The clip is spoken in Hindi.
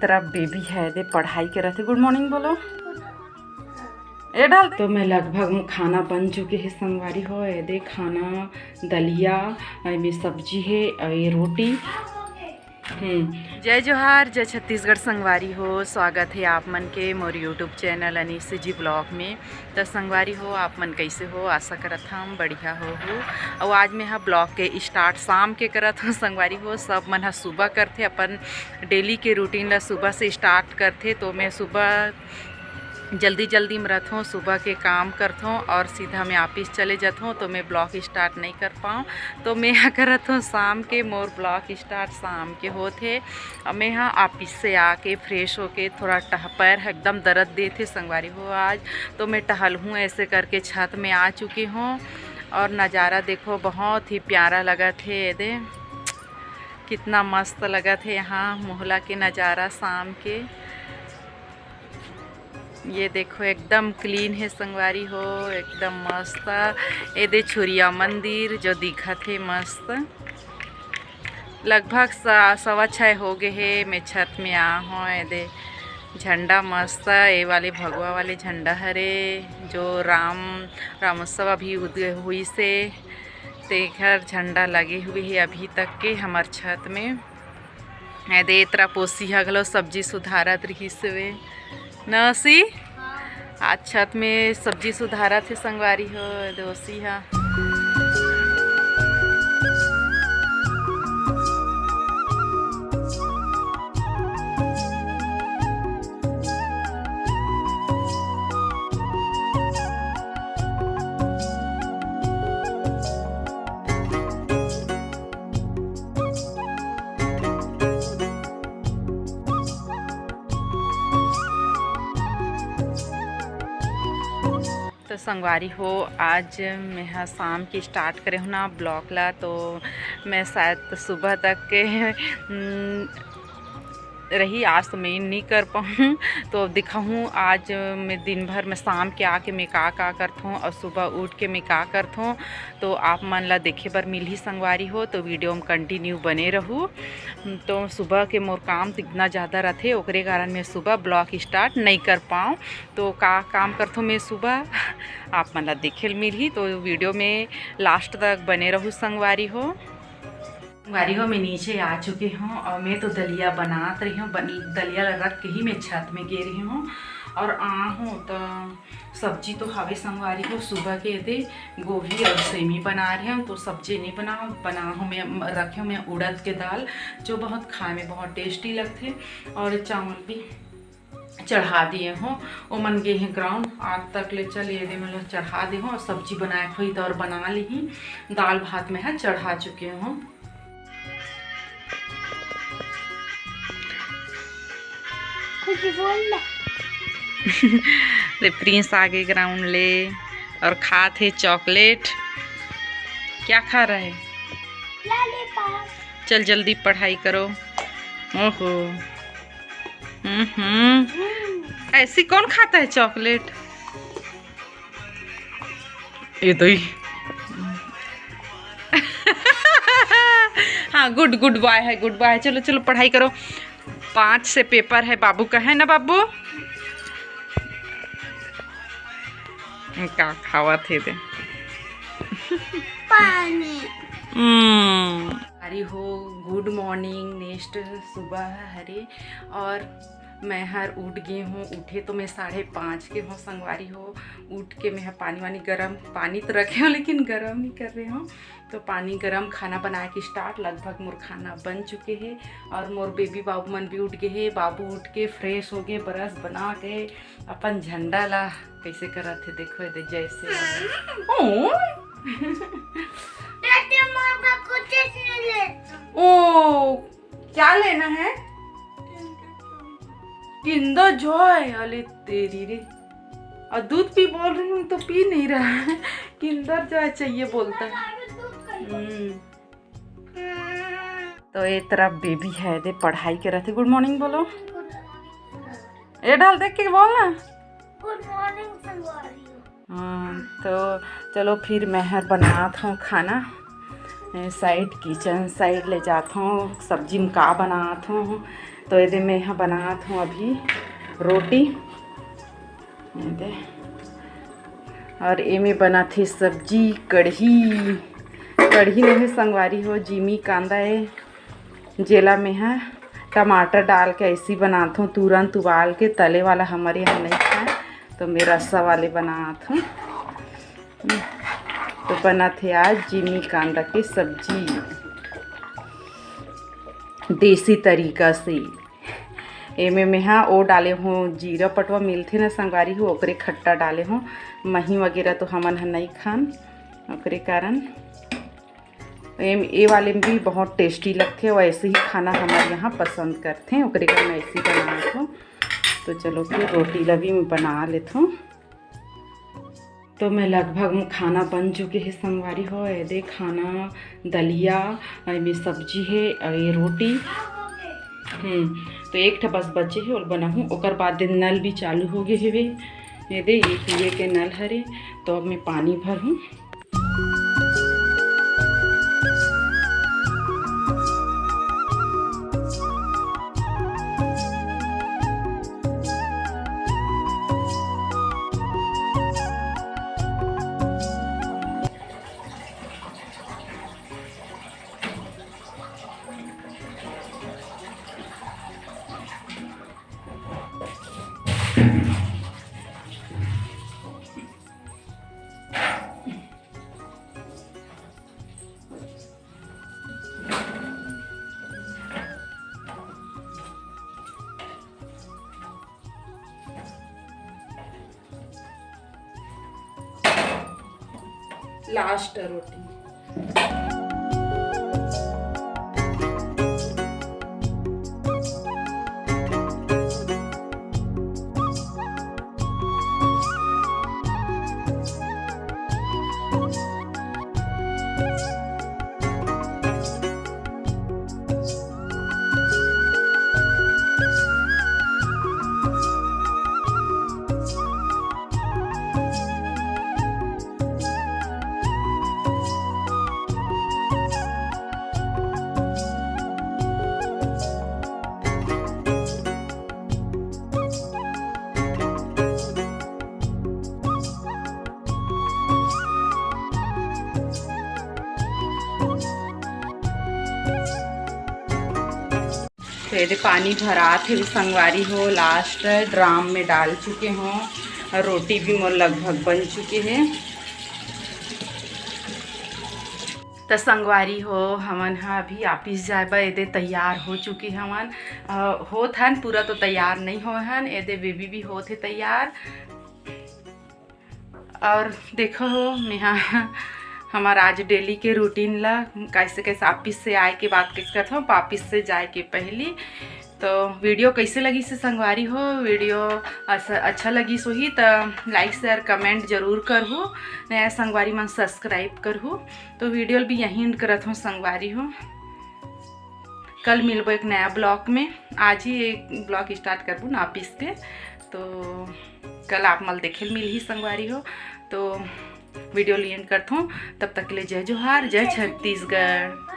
तरफ बेबी है दे पढ़ाई के रहते। गुड मॉर्निंग बोलो ये डाल तो मैं लगभग खाना बन चुके है संगवारी हो। ये दे खाना दलिया में सब्जी है और ये रोटी। जय जोहार जय छत्तीसगढ़ संगवारी हो। स्वागत है आप मन के मोर यूट्यूब चैनल अनीस जी ब्लॉग में। तो संगवारी हो आप मन कैसे हो, आशा करत हम बढ़िया हो। और आज मैं ब्लॉग के स्टार्ट शाम के करत हूँ संगवारी हो। सब मन सुबह करते अपन डेली के रूटीन ला सुबह से स्टार्ट करते। तो मैं सुबह जल्दी जल्दी में रहता हूँ, सुबह के काम करता हूँ और सीधा मैं ऑफिस चले जाता हूँ। तो मैं ब्लॉग स्टार्ट नहीं कर पाऊँ। तो मैं यहाँ करत हूँ शाम के, मोर ब्लॉग स्टार्ट शाम के होते। और मैं यहाँ ऑफिस से आके फ्रेश होके थोड़ा पैर एकदम दर्द दे थे संगवारी हो आज। तो मैं टहल हूँ ऐसे करके छत में आ चुकी हूँ। और नज़ारा देखो बहुत ही प्यारा लगा थे। ये दे कितना मस्त लगा थे यहाँ मोहल्ला के नज़ारा शाम के। ये देखो एकदम क्लीन है संगवारी हो, एकदम मस्त। ये दे छुरिया मंदिर जो दिखा थे मस्त। लगभग 6:15 हो गए है। मैं छत में आ हूँ। ये दे झंडा मस्त, ये वाले भगवा वाले झंडा हरे जो रामोत्सव अभी हुई से तेखर झंडा लगे हुए है अभी तक के हमार छत में। ये दे इतना पोसी हगलो सब्जी सुधारत रही से नसी आज छत में सब्जी सुधारा थे संगवारी हो दोसी हा। तो संगवारी हो आज मैं शाम की स्टार्ट करे हूँ ना ब्लॉग ला। तो मैं शायद सुबह तक के रही, आज तो मैं नहीं कर पाऊँ। तो दिखाऊँ आज मैं दिन भर में शाम के आके मैं का करता हूँ और सुबह उठ के मैं का करता हूँ। तो आप मन ला देखे बर मिल ही संगवारी हो। तो वीडियो में कंटिन्यू बने रहूँ। तो सुबह के मोर काम तो इतना ज़्यादा रहते ओकरे कारण मैं सुबह ब्लॉग स्टार्ट नहीं कर पाऊँ। तो का काम करता हूँ मैं सुबह आप मन ला देखे मिल ही। तो वीडियो में लास्ट तक बने रहूँ संगवारी हो। संगवारी हो मैं नीचे आ चुकी हूँ और मैं तो दलिया बनात रही हूँ। दलिया रख के ही मैं छत में गे रही हूँ और आ हूँ। तो सब्जी तो हवे संगवारी हो सुबह के दे गोभी और सेमी बना रही हूँ। तो सब्जी नहीं बना हूँ मैं रखी हूँ मैं उड़द के दाल जो बहुत खाए में बहुत टेस्टी लगते। और चावल भी चढ़ा दिए हों वो मन गे हैं ग्राउंड आग तक ले चल ये दे मतलब चढ़ा दे हों। और सब्जी बनाए हुई तो और बना ली ही दाल भात में है चढ़ा चुके हों। ले प्रिंस आगे ग्राउंड ले और खा थे चॉकलेट। क्या खा रहे है? चल जल्दी पढ़ाई करो। ओहो ऐसी कौन खाता है चॉकलेट? ये तो ही हाँ गुड बॉय है, गुड बॉय है। चलो चलो पढ़ाई करो। 5 से पेपर है बाबू का, है ना बाबू? क्या खावा थे दे पानी। अरे हो गुड मॉर्निंग नेक्स्ट सुबह हरे। और मैं हर उठ गई हूँ। उठे तो मैं 5:30 के हूँ संगवारी हो। उठ के मैं पानी गर्म पानी तो रखे हूँ लेकिन गर्म नहीं कर रहे हूँ। तो पानी गर्म खाना बनाए के स्टार्ट। लगभग मोर खाना बन चुके हैं और मोर बेबी बाबू मन भी उठ गए हैं। बाबू उठ के फ्रेश हो गए, ब्रश बना के अपन झंडा ला कैसे करा थे देखो दे जैसे ओ क्या लेना है? Kinder Joy. अरे तेरी रे, और दूध पी बोल रही हूँ तो पी नहीं रहा है। किंडर जॉय चाहिए बोलता है। तो एक तरफ बेबी है दे पढ़ाई के रहते। गुड मॉर्निंग बोलो ये डाल देख के बोलना गुड मॉर्निंग। तो चलो फिर मैं बनाता हूँ खाना। साइड किचन साइड ले जाता हूँ, सब्जी में का बनाता हूँ। तो ये मैं यहाँ बनात हूँ अभी रोटी। ये और ये में बना थी सब्जी कढ़ी नहीं संगवारी हो, जिमी कांदा है जेला में है टमाटर डाल के ऐसी बनाता हूँ, तुरंत उबाल के। तले वाला हमारे यहाँ नहीं खाए तो मैं रस्सा वाले बनात हूँ। तो बना थे आज जिमी कांदा की सब्जी देसी तरीका से। एमे में हाँ वो डाले हूँ जीरा पटवा मिलते ना संगवारी हो, ओकरे खट्टा डाले हूँ। मही वगैरह तो हमन है नहीं खान, ओकरे कारण ये वाले में भी बहुत टेस्टी लगते हैं। वैसे ही खाना हमारे यहाँ पसंद करते हैं, ओकरे कारण ऐसे ही बनाते हूँ। तो चलो फिर रोटी लगी मैं बना लेता हूँ। तो मैं लगभग खाना बन चुके है संगवारी हो। ये दे खाना दलिया में सब्जी है और ये रोटी। तो एक ठा बस बचे है और बना हूँ। ओकर बाद नल भी चालू हो गए है। ये दे ये कुएँ के नल हरे, तो अब मैं पानी भर हूँ। लास्ट रोटी फिर पानी भरा थे संगवारी हो, लास्ट ड्राम में डाल चुके हों। और रोटी भी मोर लगभग बन चुके हैं। तो संगवारी हो हमन हा अभी ऑफिस जाए एदे तैयार हो चुकी हमन। होत हन पूरा तो तैयार नहीं हो हन, एदे बेबी भी होत है तैयार। और देखो हो मैं हमारा आज डेली के रूटीन ला कैसे कैसे ऑफिस से आए के बात किस करता हूँ, ऑफिस से जाए के पहली। तो वीडियो कैसे लगी से संगवारी हो, वीडियो अच्छा लगी सो ही तो लाइक शेयर कमेंट जरूर करहु। नया संगवारी मन सब्सक्राइब करहु। तो वीडियो भी यहीं एंड करत हूँ संगवारी हो। कल मिलबो एक नया ब्लॉग में। आज ही एक ब्लॉग स्टार्ट करबू ना ऑफिस के, तो कल आप मल देखे मिल ही संगवारी हो। तो वीडियो लियन करता हूँ, तब तक के लिए जय जोहार, जय छत्तीसगढ़।